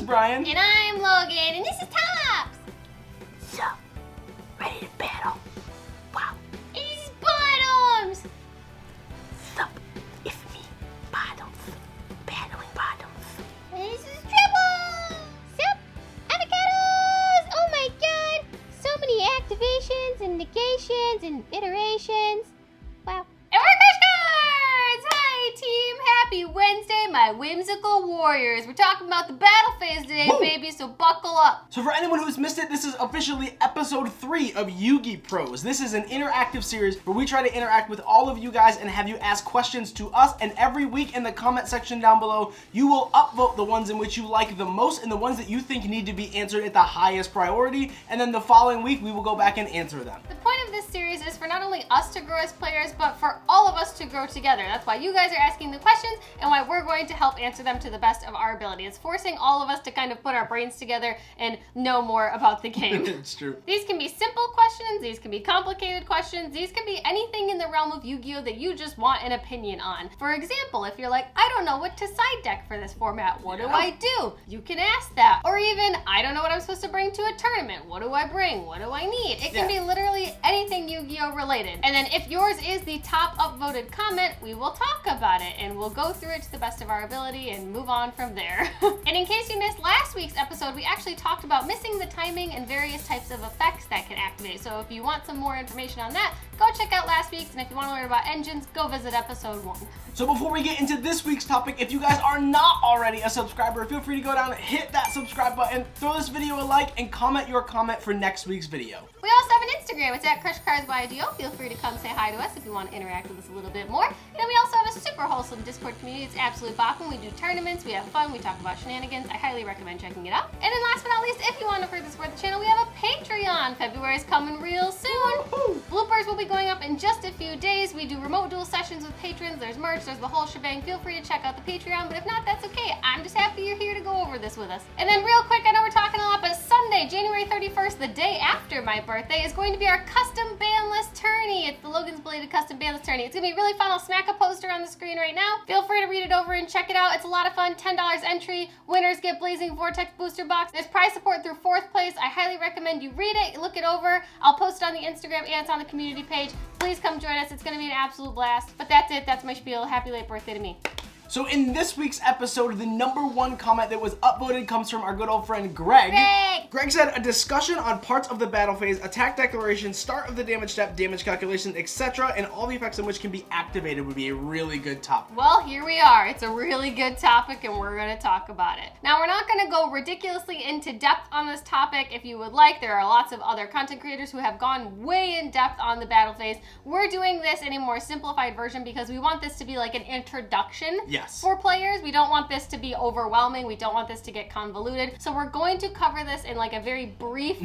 Brian. And I'm Logan, and this is Tops. So, ready to battle? Wow. And this is Bottoms. Sup, it's me, Bottoms. Battling Bottoms. And this is Triple. Sup, Avocados. Oh my god. So many activations and negations and iterations. Wow. And we're Crush Cards! Hi, team. Happy Wednesday, my whimsical warriors. We're talking about the battle phase today, Woo! baby, so buckle up. So for anyone who's missed it, this is officially episode 3 of Yu-Gi Pros. This is an interactive series where we try to interact with all of you guys and have you ask questions to us, and every week in the comment section down below, you will upvote the ones in which you like the most and the ones that you think need to be answered at the highest priority, and then the following week we will go back and answer them. The point of this series is for not only us to grow as players, but for all of us to grow together. That's why you guys are asking the questions and why we're going to help answer them to the best of our ability. It's forcing all of us to kind of put our brains together and know more about the game. It's true. These can be simple questions, these can be complicated questions, these can be anything in the realm of Yu-Gi-Oh! That you just want an opinion on. For example, if you're like, I don't know what to side deck for this format, what do I do? You can ask that. Or even, I don't know what I'm supposed to bring to a tournament, what do I bring? What do I need? It can be literally anything Yu-Gi-Oh! Related. And then if yours is the top upvoted comment, we will talk about it and we'll go through it to the best of our ability and move on from there. And in case you missed last week's episode, we actually talked about missing the timing and various types of effects that can activate. So if you want some more information on that, go check out last week's, and if you want to learn about engines, go visit episode 1. So before we get into this week's topic, if you guys are not already a subscriber, feel free to go down and hit that subscribe button, throw this video a like, and comment your comment for next week's video. We also have an Instagram. It's at Crush Cards by IDO. Feel free to come say hi to us if you want to interact with us a little bit more. And then we also have a super wholesome Discord community. It's absolutely bopping. We do tournaments, we have fun, we talk about shenanigans. I highly recommend checking it out. And then last but not least, if you want to further support the channel, we have a Patreon. February is coming real soon. Woo-hoo. Bloopers will be going up in just a few days. We do remote duel sessions with patrons. There's merch, there's the whole shebang. Feel free to check out the Patreon, but if not, that's okay. I'm just happy you're here to go over this with us. And then real quick, I know we're talking a lot, but Sunday, January 31st, the day after my birthday, is going to be our custom ban list tourney. It's the Logan's Belated Custom Ban List Tourney. It's gonna be really fun. I'll smack a poster on the screen right now. Feel free to read it over and check it out. It's a lot of fun. $10 entry. Winners get Blazing Vortex booster box. There's prize support through 4th place. I highly recommend you read it, look it over. I'll post it on the Instagram and it's on the community page. Please come join us. It's gonna be an absolute blast. But that's it. That's my spiel. Happy late birthday to me. So in this week's episode, the #1 comment that was upvoted comes from our good old friend Greg. Greg said, a discussion on parts of the battle phase, attack declaration, start of the damage step, damage calculation, etc., and all the effects in which can be activated would be a really good topic. Well, here we are. It's a really good topic and we're gonna talk about it. Now, we're not gonna go ridiculously into depth on this topic. If you would like, there are lots of other content creators who have gone way in depth on the battle phase. We're doing this in a more simplified version because we want this to be like an introduction. Yes. For players. We don't want this to be overwhelming. We don't want this to get convoluted. So we're going to cover this in like a very brief,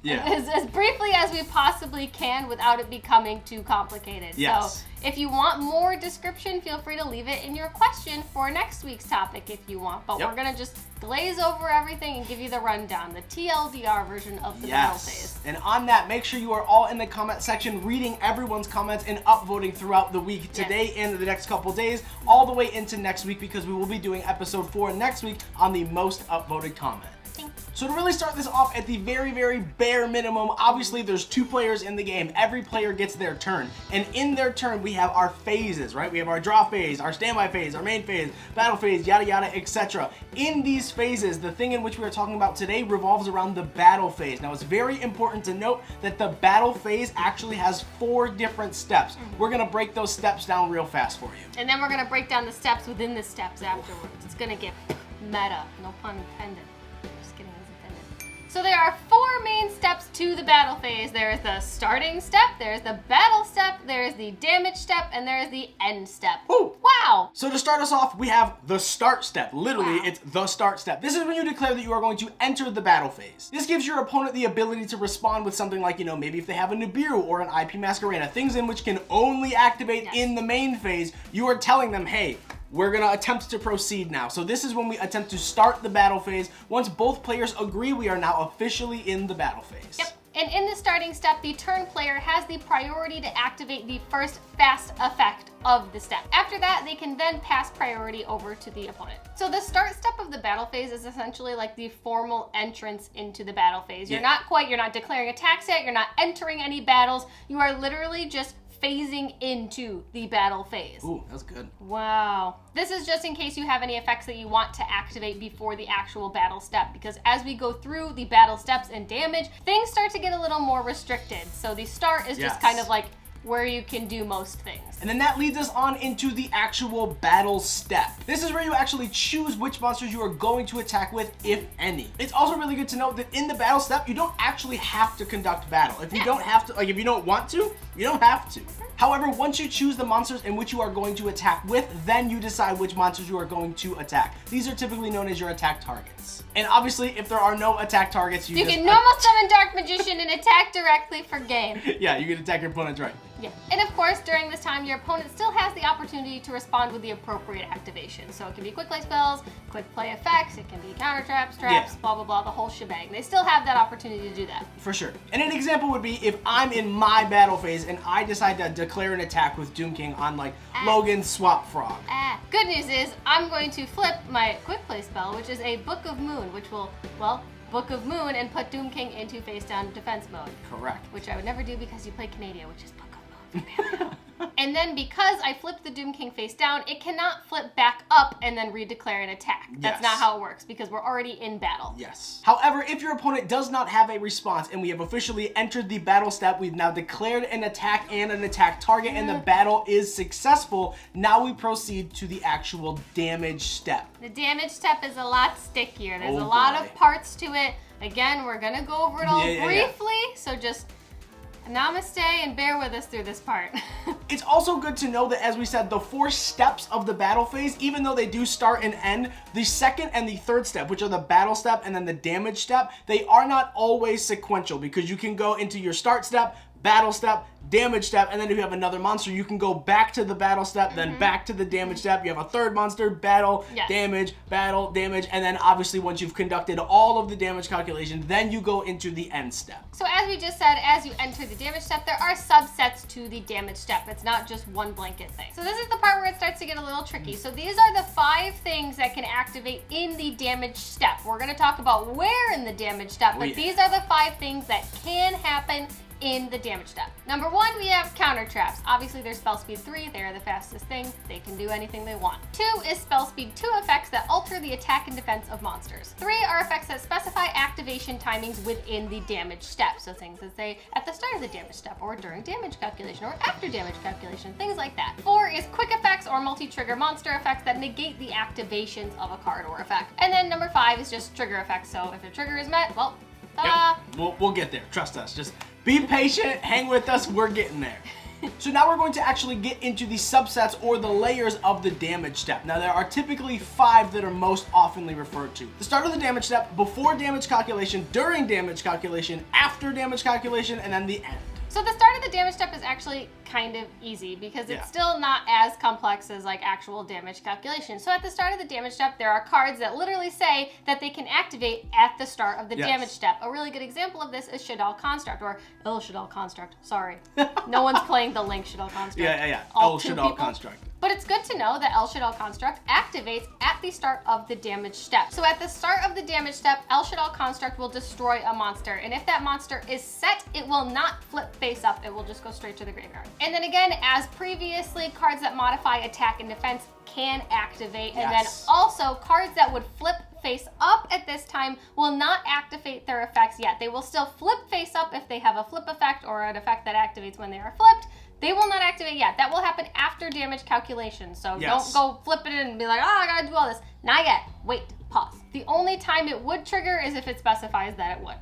as briefly as we possibly can without it becoming too complicated. Yes. So if you want more description, feel free to leave it in your question for next week's topic if you want. But we're gonna just glaze over everything and give you the rundown, the TLDR version of the battle phase. And on that, make sure you are all in the comment section reading everyone's comments and upvoting throughout the week, today and the next couple days, all the way into next week, because we will be doing episode 4 next week on the most upvoted comment. So to really start this off at the very, very bare minimum, obviously there's 2 players in the game. Every player gets their turn. And in their turn, we have our phases, right? We have our draw phase, our standby phase, our main phase, battle phase, yada, yada, etc. In these phases, the thing in which we are talking about today revolves around the battle phase. Now, it's very important to note that the battle phase actually has 4 different steps. We're gonna break those steps down real fast for you. And then we're gonna break down the steps within the steps afterwards. It's gonna get meta, no pun intended. So there are 4 main steps to the battle phase. There's the starting step, there's the battle step, there's the damage step, and there's the end step. Ooh. Wow! So to start us off, we have the start step. Literally, it's the start step. This is when you declare that you are going to enter the battle phase. This gives your opponent the ability to respond with something like, maybe if they have a Nibiru or an IP Masquerade, things in which can only activate in the main phase. You are telling them, hey, we're gonna attempt to proceed now. So this is when we attempt to start the battle phase. Once both players agree, we are now officially in the battle phase. Yep. And in the starting step, the turn player has the priority to activate the first fast effect of the step. After that, they can then pass priority over to the opponent. So the start step of the battle phase is essentially like the formal entrance into the battle phase. You're not declaring attacks yet, you're not entering any battles, you are literally just phasing into the battle phase. Ooh, that's good. Wow. This is just in case you have any effects that you want to activate before the actual battle step, because as we go through the battle steps and damage, things start to get a little more restricted. So the start is just kind of like where you can do most things. And then that leads us on into the actual battle step. This is where you actually choose which monsters you are going to attack with, if any. It's also really good to note that in the battle step, you don't actually have to conduct battle. If you don't have to, like if you don't want to, you don't have to. However, once you choose the monsters in which you are going to attack with, then you decide which monsters you are going to attack. These are typically known as your attack targets. And obviously, if there are no attack targets, you can normal summon Dark Magician and attack directly for game. Yeah, you can attack your opponent directly. Yeah, and of course, during this time, your opponent still has the opportunity to respond with the appropriate activation. So it can be quick play spells, quick play effects, it can be counter traps, blah, blah, blah, the whole shebang. They still have that opportunity to do that. For sure. And an example would be if I'm in my battle phase and I decide to declare an attack with Doom King on like Logan Swap Frog. Good news is, I'm going to flip my quick play spell, which is a Book of Moon, which will, well, Book of Moon and put Doom King into face down defense mode. Correct. Which I would never do because you play Canada, which is Book of Moon. And then because I flipped the Doom King face down, it cannot flip back up and then redeclare an attack. That's not how it works because we're already in battle. Yes. However, if your opponent does not have a response and we have officially entered the battle step, we've now declared an attack and an attack target and the battle is successful, now we proceed to the actual damage step. The damage step is a lot stickier. There's a lot of parts to it. Again, we're gonna go over it all briefly, so just namaste and bear with us through this part. It's also good to know that, as we said, the 4 steps of the battle phase, even though they do start and end, the second and the third step, which are the battle step and then the damage step, they are not always sequential because you can go into your start step, battle step, damage step, and then if you have another monster, you can go back to the battle step, then back to the damage step. You have a third monster, battle, damage, battle, damage, and then obviously once you've conducted all of the damage calculation, then you go into the end step. So as we just said, as you enter the damage step, there are subsets to the damage step. It's not just one blanket thing. So this is the part where it starts to get a little tricky. So these are the 5 things that can activate in the damage step. We're going to talk about where in the damage step, but these are the 5 things that can happen in the damage step. Number 1, we have counter traps. Obviously, they're spell speed 3. They are the fastest thing. They can do anything they want. 2 is spell speed 2 effects that alter the attack and defense of monsters. 3 are effects that specify activation timings within the damage step. So things that say at the start of the damage step, or during damage calculation, or after damage calculation, things like that. 4 is quick effects or multi-trigger monster effects that negate the activations of a card or effect. And then number 5 is just trigger effects. So if the trigger is met, well, We'll get there. Trust us. Just be patient. Hang with us. We're getting there. So now we're going to actually get into the subsets or the layers of the damage step. Now there are typically 5 that are most oftenly referred to. The start of the damage step, before damage calculation, during damage calculation, after damage calculation, and then the end. So the start of the damage step is actually kind of easy because it's still not as complex as like actual damage calculation. So at the start of the damage step, there are cards that literally say that they can activate at the start of the damage step. A really good example of this is Shadal Construct, or El Shadal Construct. Sorry. No one's playing the Link Shadal Construct. El Shadal Construct. But it's good to know that El Shadal Construct activates at the start of the damage step. So at the start of the damage step, El Shadal Construct will destroy a monster. And if that monster is set, it will not flip face up. It will just go straight to the graveyard. And then again, as previously, cards that modify attack and defense can activate. And then also, cards that would flip face up at this time will not activate their effects yet. They will still flip face up if they have a flip effect or an effect that activates when they are flipped. They will not activate yet. That will happen after damage calculation. So don't go flip it in and be like, oh, I gotta do all this. Not yet. Wait, pause. The only time it would trigger is if it specifies that it would.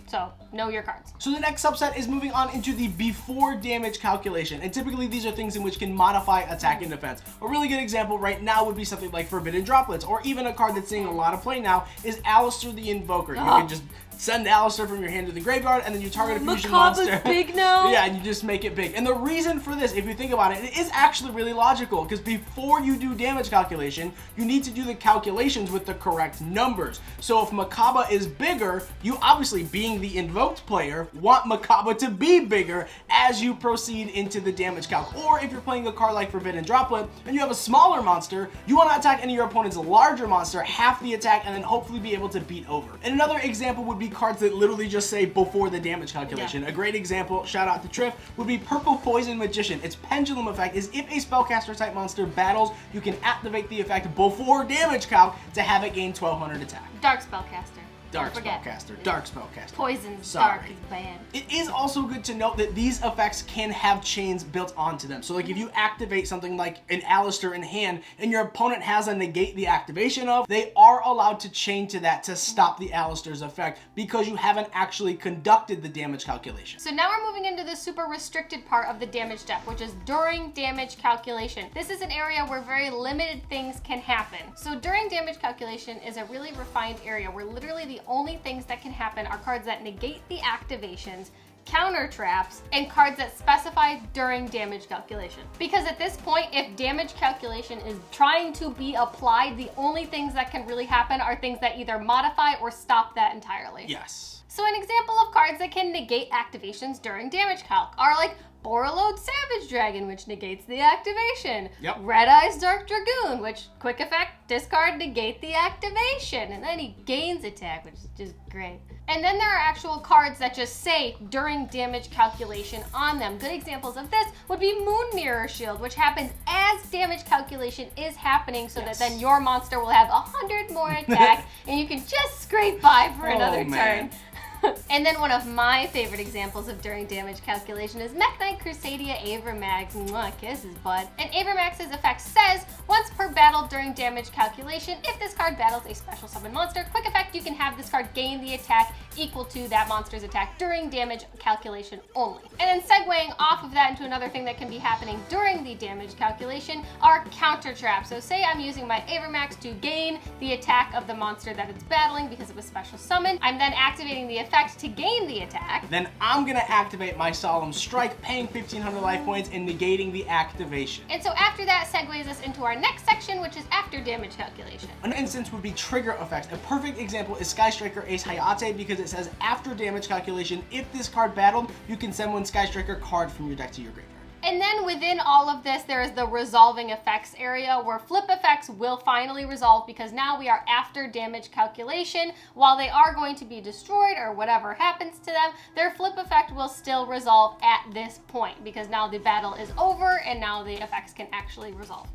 So know your cards. So the next subset is moving on into the before damage calculation. And typically these are things in which can modify attack and defense. A really good example right now would be something like Forbidden Droplets, or even a card that's seeing a lot of play now is Alistair the Invoker. You can just send Alistair from your hand to the graveyard, and then you target a fusion monster. Big now. Yeah, and you just make it big. And the reason for this, if you think about it, it is actually really logical, because before you do damage calculation, you need to do the calculations with the correct numbers. So if Makaba is bigger, you obviously, being the invoked player, want Makaba to be bigger as you proceed into the damage calc. Or if you're playing a card like Forbidden Droplet and you have a smaller monster, you want to attack any of your opponent's larger monster, half the attack, and then hopefully be able to beat over. And another example would be cards that literally just say before the damage calculation. A great example, shout out to Triff, would be Purple Poison Magician. Its pendulum effect is if a spellcaster type monster battles, you can activate the effect before damage calc to have it gain 1200 attack. Dark Spellcaster. Dark Spellcaster. Poison's Sorry. dark is bad. It is also good to note that these effects can have chains built onto them. So like if you activate something like an Alistair in hand and your opponent has a negate the activation of, they are allowed to chain to that to stop the Alistair's effect because you haven't actually conducted the damage calculation. So now we're moving into the super restricted part of the damage step, which is during damage calculation. This is an area where very limited things can happen. So during damage calculation is a really refined area where literally the only things that can happen are cards that negate the activations, counter traps, and cards that specify during damage calculation. Because at this point, if damage calculation is trying to be applied, the only things that can really happen are things that either modify or stop that entirely. Yes. So an example of cards that can negate activations during damage calc are like Borreload Savage Dragon, which negates the activation. Yep. Red Eyes Dark Dragoon, which quick effect, discard, negate the activation. And then he gains attack, which is just great. And then there are actual cards that just say during damage calculation on them. Good examples of this would be Moon Mirror Shield, which happens as damage calculation is happening so that then your monster will have 100 more attack and you can just scrape by for another turn. And then one of my favorite examples of during damage calculation is Mech Knight Crusadia Avermax. Mwah, kisses, bud. And Avermax's effect says, once per battle during damage calculation, if this card battles a special summon monster, quick effect, you can have this card gain the attack equal to that monster's attack during damage calculation only. And then segueing off of that into another thing that can be happening during the damage calculation are counter traps. So say I'm using my Avermax to gain the attack of the monster that it's battling because of a special summon. I'm then activating the effect to gain the attack. Then I'm gonna activate my Solemn Strike, paying 1500 life points and negating the activation. And so after that segues us into our next section, which is after damage calculation. An instance would be trigger effects. A perfect example is Sky Striker Ace Hayate because it says after damage calculation, if this card battled, you can send one Sky Striker card from your deck to your graveyard. And then within all of this, there is the resolving effects area where flip effects will finally resolve because now we are after damage calculation. While they are going to be destroyed or whatever happens to them, their flip effect will still resolve at this point because now the battle is over and now the effects can actually resolve.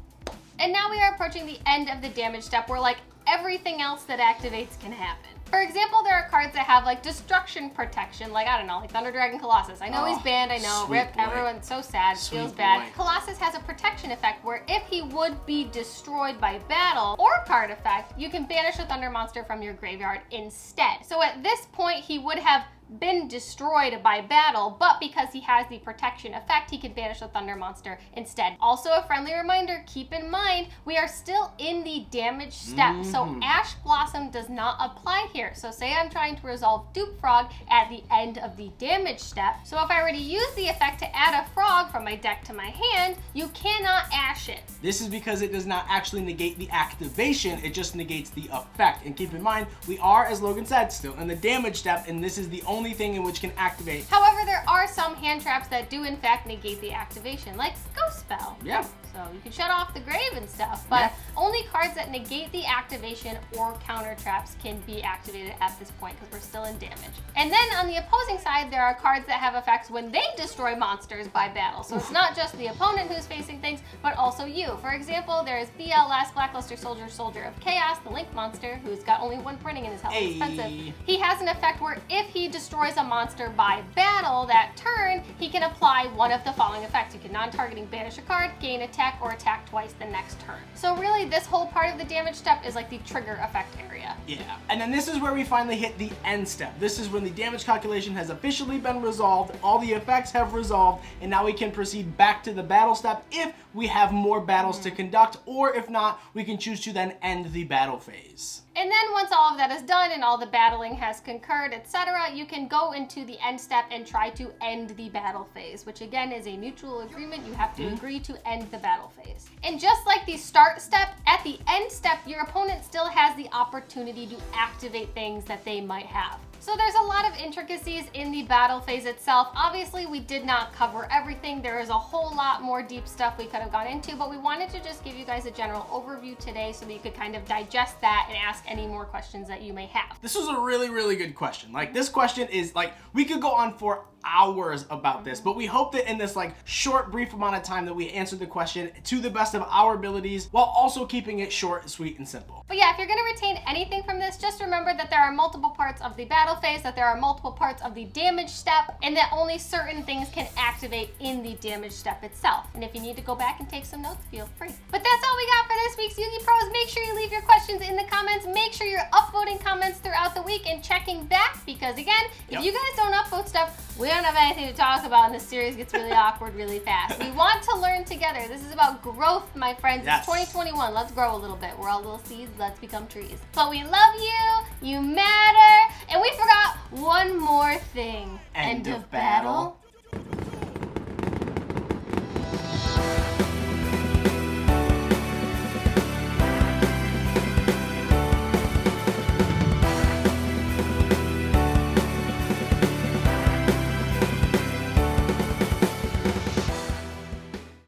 And now we are approaching the end of the damage step where like everything else that activates can happen. For example, there are cards that have like destruction protection, like I don't know, like Thunder Dragon Colossus. I know he's banned, I know, rip, everyone's so sad, feels bad. Colossus has a protection effect where if he would be destroyed by battle or card effect, you can banish a Thunder monster from your graveyard instead. So at this point, he would have been destroyed by battle, but because he has the protection effect, he can banish a Thunder monster instead. Also a friendly reminder, keep in mind, we are still in the damage step, so Ash Blossom does not apply here. So say I'm trying to resolve Dupe Frog at the end of the damage step, so if I were to use the effect to add a frog from my deck to my hand, you cannot Ash it. This is because it does not actually negate the activation, it just negates the effect. And keep in mind, we are, as Logan said, still in the damage step, and this is the only thing in which can activate. However, there are some hand traps that do in fact negate the activation, like Ghost Spell. Yeah. So you can shut off the grave and stuff, but only cards that negate the activation or counter traps can be activated at this point because we're still in damage. And then on the opposing side, there are cards that have effects when they destroy monsters by battle. So it's not just the opponent who's facing things, but also you. For example, there is BLS, Blackluster Soldier, Soldier of Chaos, the Link monster, who's got only one printing in his health, expensive. He has an effect where if he destroys a monster by battle that turn, he can apply one of the following effects. You can non-targeting banish a card, gain attack, or attack twice the next turn. So really, this whole part of the damage step is like the trigger effect area. Yeah, and then this is where we finally hit the end step. This is when the damage calculation has officially been resolved, all the effects have resolved, and now we can proceed back to the battle step if we have more battles to conduct, or if not, we can choose to then end the battle phase. And then once all of that is done and all the battling has concurred, etc., you can go into the end step and try to end the battle phase, which again is a mutual agreement. You have to agree to end the battle phase. And just like the start step, at the end step, your opponent still has the opportunity to activate things that they might have. So there's a lot of intricacies in the battle phase itself. Obviously, we did not cover everything. There is a whole lot more deep stuff we could have gone into, but we wanted to just give you guys a general overview today so that you could kind of digest that and ask any more questions that you may have. This was a really, really good question. Like, this question is like, we could go on for hours about this, but we hope that in this like short, brief amount of time that we answered the question to the best of our abilities while also keeping it short, sweet, and simple. But yeah, if you're gonna retain anything from this, just remember that there are multiple parts of the battle phase, that there are multiple parts of the damage step, and that only certain things can activate in the damage step itself. And if you need to go back and take some notes, feel free. But that's all we got for this week's Yu-Gi Pros. Make sure you leave your questions in the comments. Make sure you're upvoting comments throughout the week and checking back, because again, if you guys don't upvote stuff, we don't have anything to talk about, and this series gets really awkward really fast. We want to learn together. This is about growth, my friends. Yes. It's 2021. Let's grow a little bit. We're all little seeds. Let's become trees. But we love you. You matter. And we forgot one more thing. End of battle.